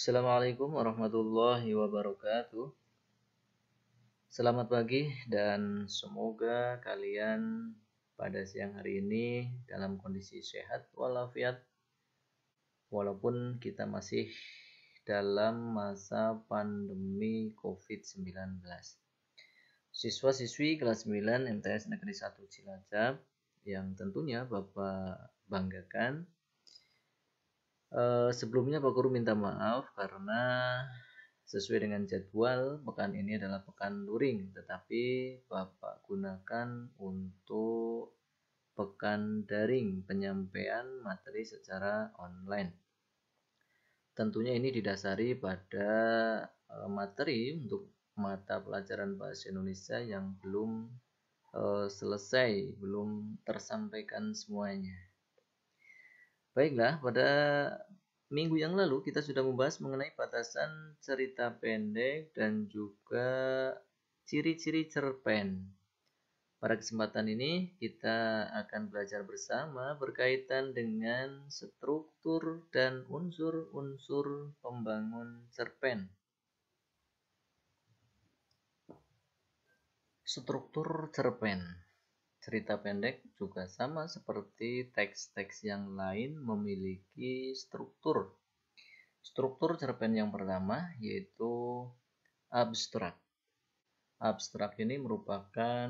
Assalamualaikum warahmatullahi wabarakatuh. Selamat pagi dan semoga kalian pada siang hari ini dalam kondisi sehat walafiat walaupun kita masih dalam masa pandemi COVID-19. Siswa-siswi kelas 9 MTS Negeri 1 Cilacap yang tentunya Bapak banggakan. Sebelumnya Pak Guru minta maaf karena sesuai dengan jadwal pekan ini adalah pekan luring, tetapi Bapak gunakan untuk pekan daring penyampaian materi secara online. Tentunya ini didasari pada materi untuk mata pelajaran bahasa Indonesia yang belum selesai, belum tersampaikan semuanya. Baiklah, pada minggu yang lalu kita sudah membahas mengenai batasan cerita pendek dan juga ciri-ciri cerpen. Pada kesempatan ini kita akan belajar bersama berkaitan dengan struktur dan unsur-unsur pembangun cerpen. Struktur cerpen. Cerita pendek juga sama seperti teks-teks yang lain memiliki struktur. Struktur cerpen yang pertama yaitu abstrak. Abstrak ini merupakan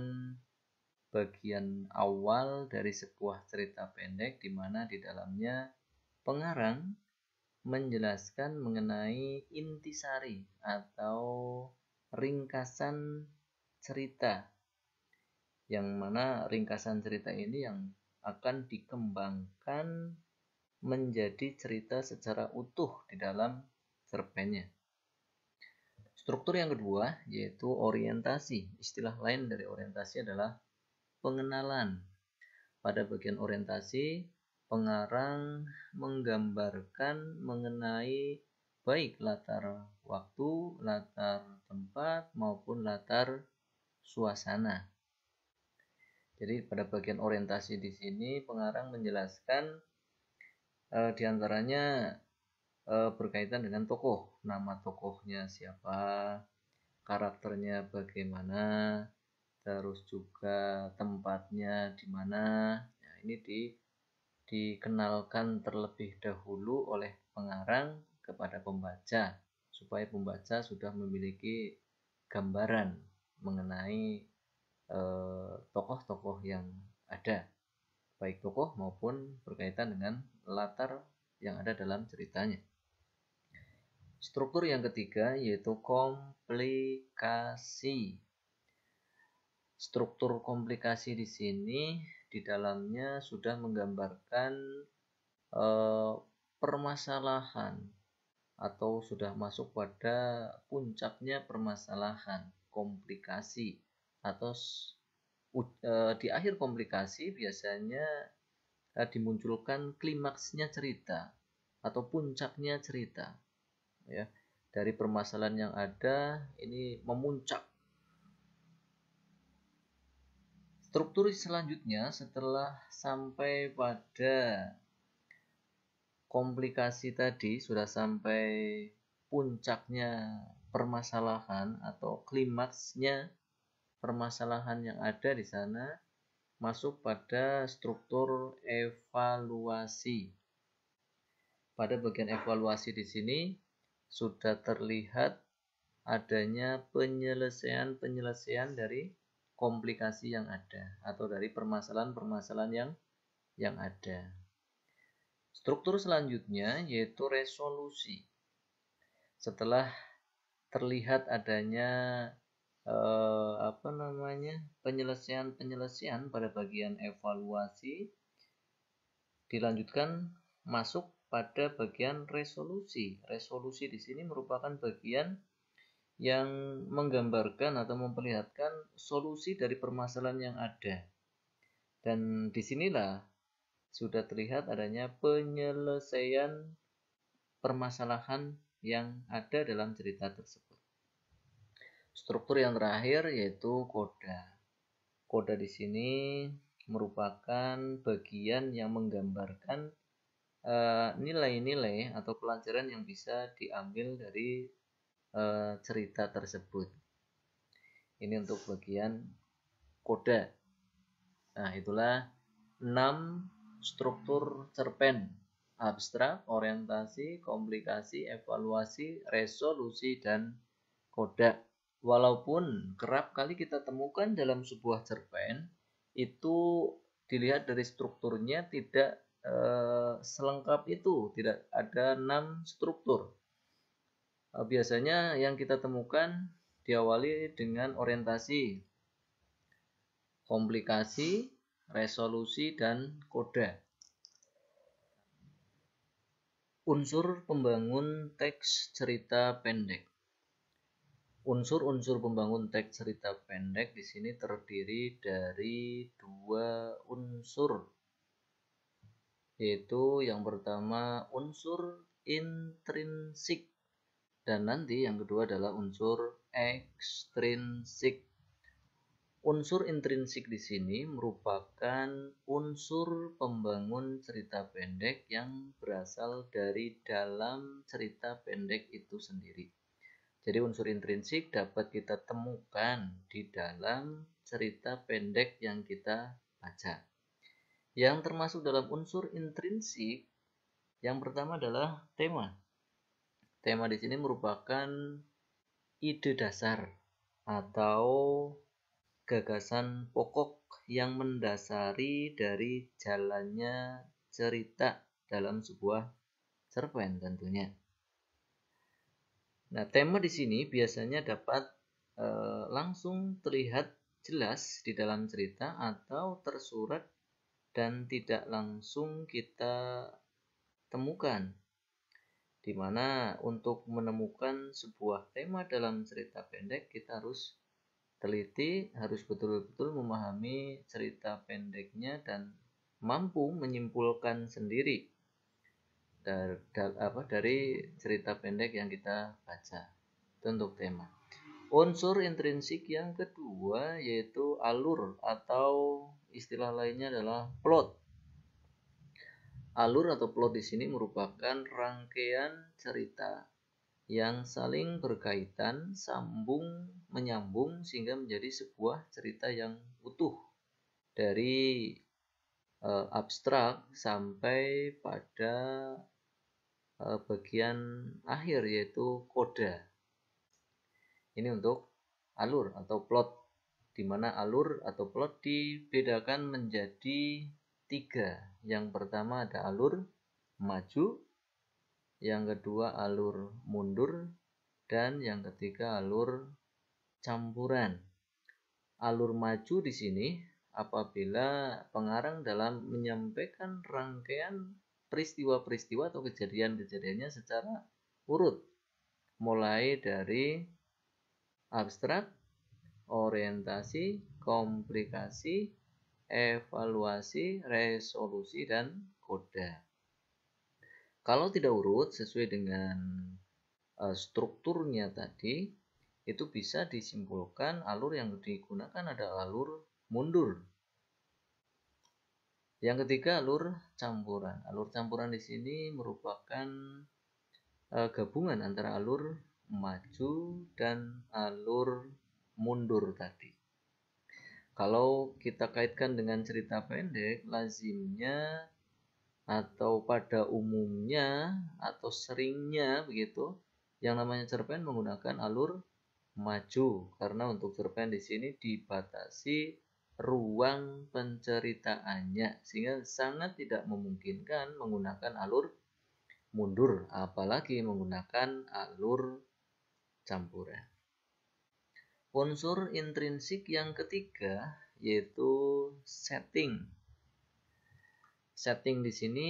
bagian awal dari sebuah cerita pendek di mana di dalamnya pengarang menjelaskan mengenai intisari atau ringkasan cerita, yang mana ringkasan cerita ini yang akan dikembangkan menjadi cerita secara utuh di dalam cerpennya. Struktur yang kedua yaitu orientasi. Istilah lain dari orientasi adalah pengenalan. Pada bagian orientasi, pengarang menggambarkan mengenai baik latar waktu, latar tempat, maupun latar suasana. Jadi pada bagian orientasi di sini pengarang menjelaskan diantaranya berkaitan dengan tokoh, nama tokohnya siapa, karakternya bagaimana, terus juga tempatnya di mana. Nah, ini dikenalkan terlebih dahulu oleh pengarang kepada pembaca supaya pembaca sudah memiliki gambaran mengenai tokoh-tokoh yang ada, baik tokoh maupun berkaitan dengan latar yang ada dalam ceritanya. Struktur yang ketiga yaitu komplikasi. Struktur komplikasi di sini di dalamnya sudah menggambarkan permasalahan atau sudah masuk pada puncaknya permasalahan, komplikasi, atau di akhir komplikasi biasanya dimunculkan klimaksnya cerita atau puncaknya cerita, ya, dari permasalahan yang ada ini memuncak. Struktur selanjutnya setelah sampai pada komplikasi tadi, sudah sampai puncaknya permasalahan atau klimaksnya permasalahan yang ada di sana, masuk pada struktur evaluasi. Pada bagian evaluasi di sini sudah terlihat adanya penyelesaian dari komplikasi yang ada atau dari permasalahan-permasalahan yang ada. Struktur selanjutnya yaitu resolusi. Setelah terlihat adanya penyelesaian pada bagian evaluasi, dilanjutkan masuk pada bagian resolusi. Resolusi di sini merupakan bagian yang menggambarkan atau memperlihatkan solusi dari permasalahan yang ada. Dan disinilah sudah terlihat adanya penyelesaian permasalahan yang ada dalam cerita tersebut. Struktur yang terakhir yaitu koda. Koda di sini merupakan bagian yang menggambarkan nilai-nilai atau pelajaran yang bisa diambil dari cerita tersebut. Ini untuk bagian koda. Nah, itulah 6 struktur cerpen: abstrak, orientasi, komplikasi, evaluasi, resolusi, dan koda. Walaupun kerap kali kita temukan dalam sebuah cerpen, itu dilihat dari strukturnya tidak selengkap itu, tidak ada 6 struktur. Biasanya yang kita temukan diawali dengan orientasi, komplikasi, resolusi, dan koda. Unsur pembangun teks cerita pendek. Unsur-unsur pembangun teks cerita pendek di sini terdiri dari 2 unsur, yaitu yang pertama unsur intrinsik dan nanti yang kedua adalah unsur ekstrinsik. Unsur intrinsik di sini merupakan unsur pembangun cerita pendek yang berasal dari dalam cerita pendek itu sendiri. Jadi unsur intrinsik dapat kita temukan di dalam cerita pendek yang kita baca. Yang termasuk dalam unsur intrinsik, yang pertama adalah tema. Tema di sini merupakan ide dasar atau gagasan pokok yang mendasari dari jalannya cerita dalam sebuah cerpen tentunya. Nah, tema di sini biasanya dapat langsung terlihat jelas di dalam cerita atau tersurat dan tidak langsung kita temukan. Di mana untuk menemukan sebuah tema dalam cerita pendek kita harus teliti, harus betul-betul memahami cerita pendeknya dan mampu menyimpulkan sendiri dari cerita pendek yang kita baca. Itu untuk tema. Unsur intrinsik yang kedua yaitu alur atau istilah lainnya adalah plot. Alur atau plot di sini merupakan rangkaian cerita yang saling berkaitan, menyambung sehingga menjadi sebuah cerita yang utuh dari abstrak sampai pada bagian akhir yaitu koda. Ini untuk alur atau plot, di mana alur atau plot dibedakan menjadi 3. Yang pertama ada alur maju, yang kedua alur mundur, dan yang ketiga alur campuran. Alur maju di sini apabila pengarang dalam menyampaikan rangkaian peristiwa-peristiwa atau kejadian-kejadiannya secara urut, mulai dari abstrak, orientasi, komplikasi, evaluasi, resolusi, dan koda. Kalau tidak urut sesuai dengan strukturnya tadi, itu bisa disimpulkan alur yang digunakan adalah alur mundur. Yang ketiga alur campuran. Alur campuran di sini merupakan gabungan antara alur maju dan alur mundur tadi. Kalau kita kaitkan dengan cerita pendek, lazimnya atau pada umumnya atau seringnya begitu, yang namanya cerpen menggunakan alur maju karena untuk cerpen di sini dibatasi ruang penceritaannya sehingga sangat tidak memungkinkan menggunakan alur mundur, apalagi menggunakan alur campuran. Unsur intrinsik yang ketiga yaitu setting. Setting di sini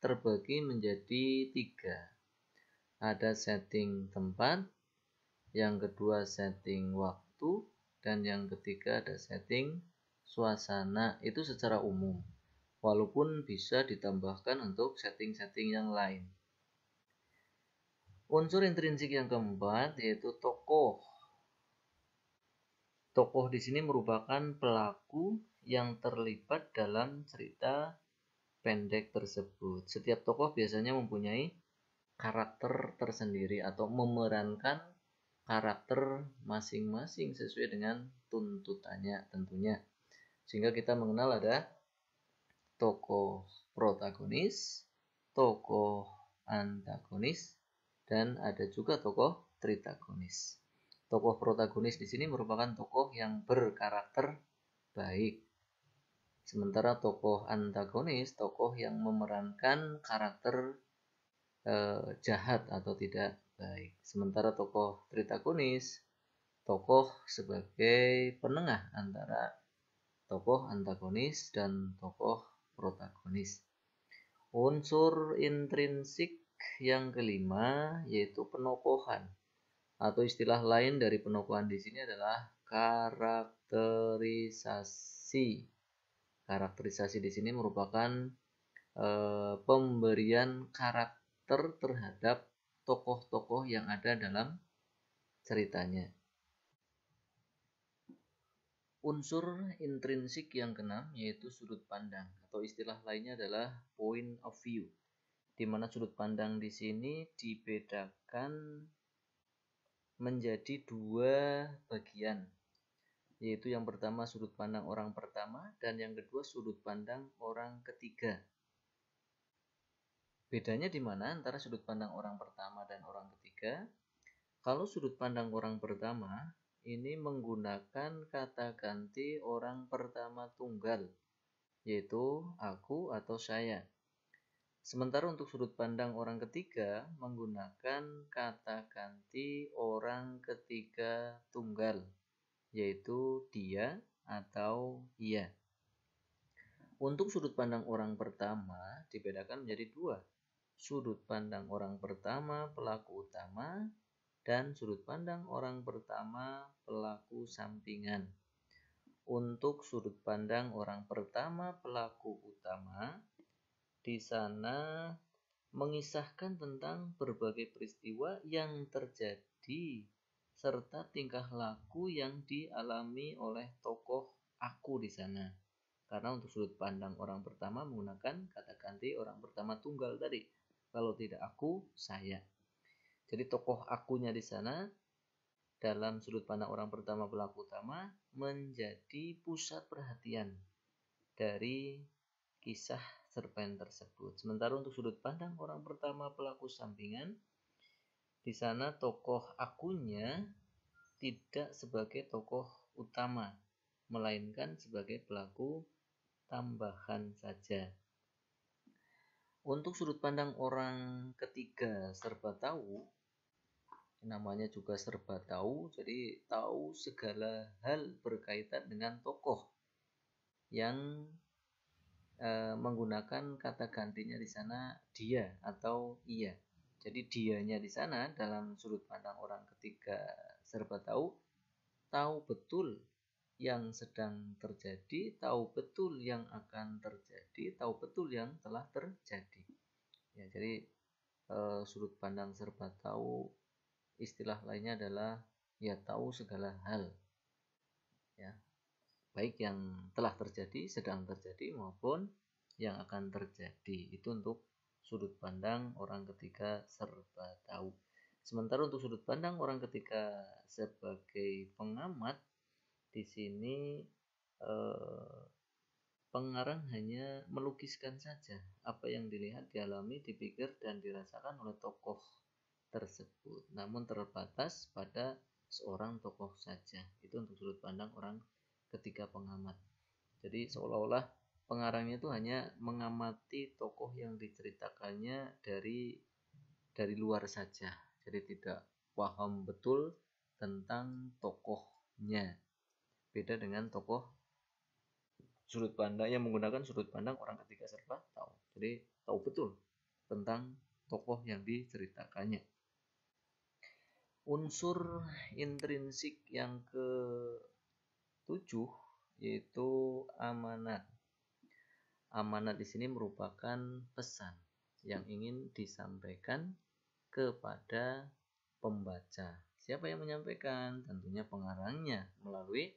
terbagi menjadi 3. Ada setting tempat, yang kedua setting waktu, dan yang ketiga ada setting suasana. Itu secara umum, walaupun bisa ditambahkan untuk setting-setting yang lain. Unsur intrinsik yang keempat yaitu tokoh. Tokoh di sini merupakan pelaku yang terlibat dalam cerita pendek tersebut. Setiap tokoh biasanya mempunyai karakter tersendiri atau memerankan karakter masing-masing sesuai dengan tuntutannya tentunya. Sehingga kita mengenal ada tokoh protagonis, tokoh antagonis, dan ada juga tokoh tritagonis. Tokoh protagonis di sini merupakan tokoh yang berkarakter baik. Sementara tokoh antagonis, tokoh yang memerankan karakter jahat atau tidak baik. Sementara tokoh tritagonis, tokoh sebagai penengah antara tokoh antagonis dan tokoh protagonis. Unsur intrinsik yang kelima yaitu penokohan, atau istilah lain dari penokohan di sini adalah karakterisasi. Karakterisasi di sini merupakan pemberian karakter terhadap tokoh-tokoh yang ada dalam ceritanya. Unsur intrinsik yang keenam yaitu sudut pandang, atau istilah lainnya adalah point of view, di mana sudut pandang di sini dibedakan menjadi dua bagian, yaitu yang pertama sudut pandang orang pertama dan yang kedua sudut pandang orang ketiga. Bedanya di mana antara sudut pandang orang pertama dan orang ketiga? Kalau sudut pandang orang pertama ini menggunakan kata ganti orang pertama tunggal, yaitu aku atau saya. Sementara untuk sudut pandang orang ketiga menggunakan kata ganti orang ketiga tunggal, yaitu dia atau ia. Untuk sudut pandang orang pertama dibedakan menjadi dua. Sudut pandang orang pertama pelaku utama dan sudut pandang orang pertama pelaku sampingan. Untuk sudut pandang orang pertama pelaku utama, di sana mengisahkan tentang berbagai peristiwa yang terjadi serta tingkah laku yang dialami oleh tokoh aku di sana. Karena untuk sudut pandang orang pertama menggunakan kata ganti orang pertama tunggal tadi. Kalau tidak aku, saya. Jadi tokoh akunya di sana dalam sudut pandang orang pertama pelaku utama menjadi pusat perhatian dari kisah cerpen tersebut. Sementara untuk sudut pandang orang pertama pelaku sampingan, di sana tokoh akunya tidak sebagai tokoh utama, melainkan sebagai pelaku tambahan saja. Untuk sudut pandang orang ketiga serba tahu, namanya juga serba tahu, jadi tahu segala hal berkaitan dengan tokoh yang menggunakan kata gantinya di sana dia atau ia. Jadi dianya di sana dalam sudut pandang orang ketiga serba tahu, tahu betul yang sedang terjadi, tahu betul yang akan terjadi, tahu betul yang telah terjadi. Ya, jadi sudut pandang serba tahu, istilah lainnya adalah ya tahu segala hal. Ya, baik yang telah terjadi, sedang terjadi maupun yang akan terjadi. Itu untuk sudut pandang orang ketiga serba tahu. Sementara untuk sudut pandang orang ketiga sebagai pengamat, di sini pengarang hanya melukiskan saja apa yang dilihat, dialami, dipikir, dan dirasakan oleh tokoh tersebut, namun terbatas pada seorang tokoh saja. Itu untuk sudut pandang orang ketiga pengamat. Jadi seolah-olah pengarangnya itu hanya mengamati tokoh yang diceritakannya dari luar saja, jadi tidak paham betul tentang tokohnya. Beda dengan tokoh sudut pandang yang menggunakan sudut pandang orang ketiga serba tahu, jadi tahu betul tentang tokoh yang diceritakannya. Unsur intrinsik yang ke-7 yaitu amanat. Amanat di sini merupakan pesan yang ingin disampaikan kepada pembaca. Siapa yang menyampaikan? Tentunya pengarangnya melalui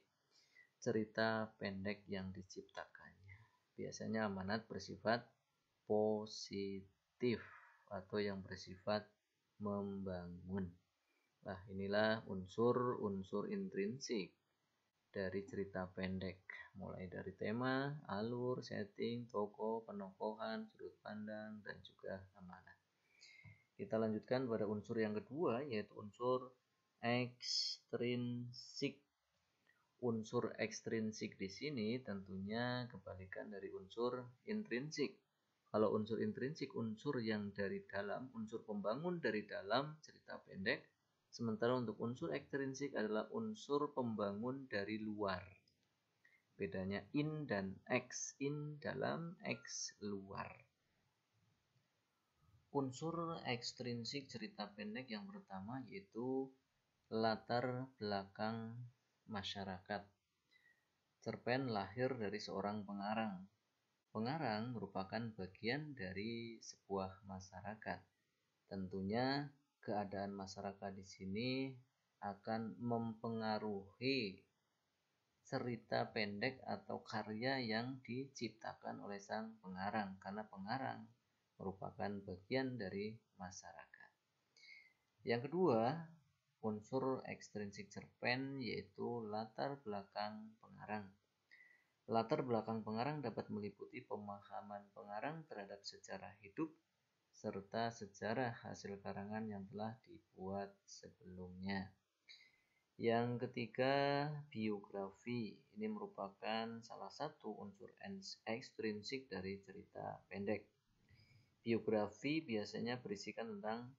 cerita pendek yang diciptakannya. Biasanya amanat bersifat positif atau yang bersifat membangun. Nah, inilah unsur-unsur intrinsik dari cerita pendek, mulai dari tema, alur, setting, tokoh, penokohan, sudut pandang, dan juga amanah. Kita lanjutkan pada unsur yang kedua, yaitu unsur ekstrinsik. Unsur ekstrinsik di sini tentunya kebalikan dari unsur intrinsik. Kalau unsur intrinsik, unsur yang dari dalam, unsur pembangun dari dalam cerita pendek. Sementara untuk unsur ekstrinsik adalah unsur pembangun dari luar. Bedanya in dan ex, in dalam, ex luar. Unsur ekstrinsik cerita pendek yang pertama yaitu latar belakang masyarakat. Cerpen lahir dari seorang pengarang. Pengarang merupakan bagian dari sebuah masyarakat. Tentunya keadaan masyarakat di sini akan mempengaruhi cerita pendek atau karya yang diciptakan oleh sang pengarang, karena pengarang merupakan bagian dari masyarakat. Yang kedua, unsur ekstrinsik cerpen yaitu latar belakang pengarang. Latar belakang pengarang dapat meliputi pemahaman pengarang terhadap sejarah hidup serta sejarah hasil karangan yang telah dibuat sebelumnya. Yang ketiga, biografi. Ini merupakan salah satu unsur ekstrinsik dari cerita pendek. Biografi biasanya berisikan tentang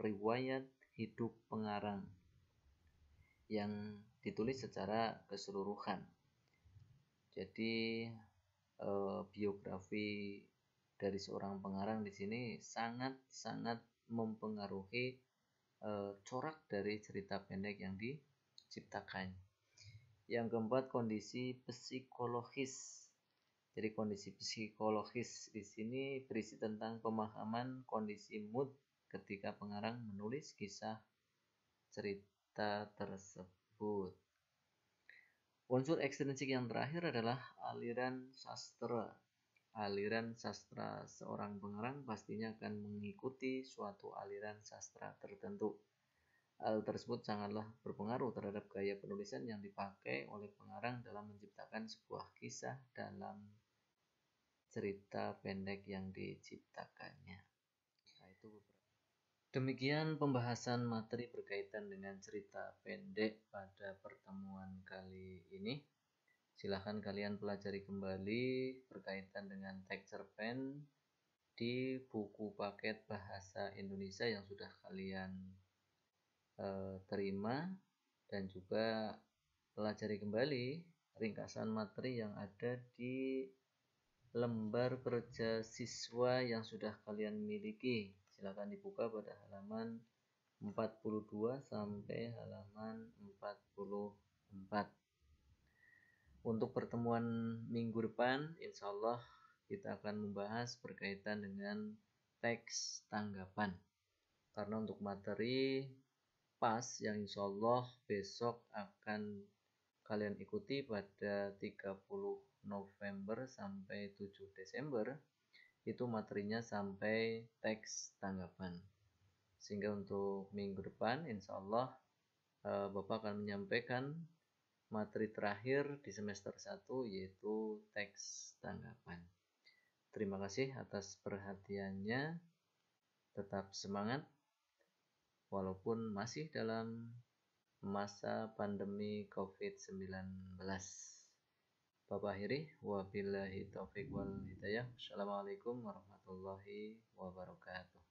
riwayat hidup pengarang yang ditulis secara keseluruhan. Jadi biografi dari seorang pengarang di sini sangat mempengaruhi corak dari cerita pendek yang diciptakan. Yang keempat, kondisi psikologis. Jadi kondisi psikologis di sini berisi tentang pemahaman kondisi mood ketika pengarang menulis kisah cerita tersebut. Unsur ekstrinsik yang terakhir adalah aliran sastra. Aliran sastra seorang pengarang pastinya akan mengikuti suatu aliran sastra tertentu. Hal tersebut sangatlah berpengaruh terhadap gaya penulisan yang dipakai oleh pengarang dalam menciptakan sebuah kisah dalam cerita pendek yang diciptakannya. Demikian pembahasan materi berkaitan dengan cerita pendek pada pertemuan kali ini. Silahkan kalian pelajari kembali berkaitan dengan teks cerpen di buku paket bahasa Indonesia yang sudah kalian terima, dan juga pelajari kembali ringkasan materi yang ada di lembar kerja siswa yang sudah kalian miliki. Silakan dibuka pada halaman 42 sampai halaman 44. Untuk pertemuan minggu depan, insya Allah kita akan membahas berkaitan dengan teks tanggapan. Karena untuk materi PAS yang insya Allah besok akan kalian ikuti pada 30 November sampai 7 Desember, itu materinya sampai teks tanggapan. Sehingga untuk minggu depan insya Allah Bapak akan menyampaikan materi terakhir di semester 1 yaitu teks tanggapan. Terima kasih atas perhatiannya. Tetap semangat walaupun masih dalam masa pandemi COVID-19. Bapak akhiri, wabillahi taufiq wal hidayah. Assalamualaikum warahmatullahi wabarakatuh.